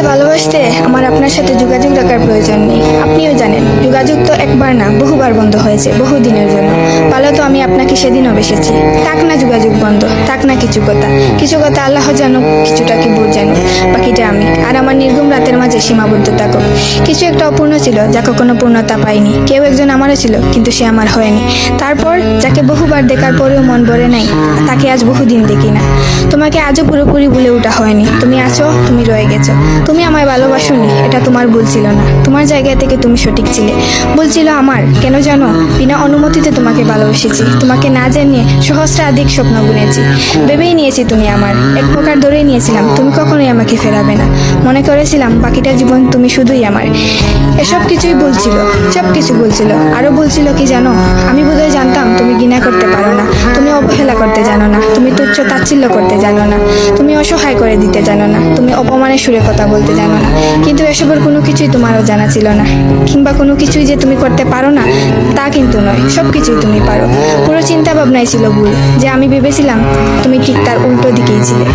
আপনাকে ভালোবাসতে আমার আপনার সাথে যোগাযোগ রাখার প্রয়োজন নেই। আপনিও জানেন যোগাযোগ তো একবার না বহুবার বন্ধ হয়েছে, বহুদিনের জন্য। ভালো তো আমি আপনাকে সেদিনও বেসেছি। থাক না যোগাযোগ বন্ধ, থাক না কিছু কথা। কিছু কথা আল্লাহ জানুক, কিছুটা কি বুঝ জানুক, বাকিটা আমি। আর আমার নির্ঘুম রাতের মাঝে সীমাবদ্ধ থাকুক। কিছু একটা অপূর্ণ ছিল যা কখনো পূর্ণতা পায়নি। কেউ একজন আমারও ছিল, কিন্তু সে আমার হয়নি। তারপর যাকে বহুবার দেখার পরেও মন ভরে নাই, তাকে আজ বহুদিন দেখি না। তোমাকে আজও পুরোপুরি ভুলে ওঠা হয়নি। তুমি আছো, তুমি রয়ে গেছো। তুমি আমায় ভালোবাসোনি, এটা তোমার ভুল ছিল না। তোমার জায়গা থেকে তুমি সঠিক ছিলে। ভুল ছিল আমার। কেন জানো? বিনা অনুমতিতে তোমাকে ভালোবেসেছি। তোমাকে না জানিয়ে সহস্রাধিক স্বপ্ন বুনেছি। ভেবেই নিয়েছি তুমি আমার। এক প্রকার ধরেই নিয়েছিলাম তুমি কখনোই আমাকে ফেরাবে না। মনে করেছিলাম বাকিটা জীবন তুমি শুধুই আমার। এসব কিছুই বলছিল, সব কিছু বলছিল। আরো বলছিল কি জানো? আমি বোধহয় জানতাম তুমি ঘৃণা করতে পারো না, তুমি অবহেলা করতে জানো না, তুমি তুচ্ছ তাচ্ছিল্য করতে জানো না, তুমি অসহায় করে দিতে জানো না, তুমি অপমানের সুরে কথা বলতে জানো না। কিন্তু এসবের কোনো কিছুই তোমারও জানা ছিল না। কিংবা কোনো কিছুই যে তুমি করতে পারো না তা কিন্তু নয়, সব কিছুই তুমি পারো। পুরো চিন্তা ভাবনাই ছিল ভুল। যে আমি ভেবেছিলাম তুমি ঠিক তার উল্টো দিকেই ছিলে।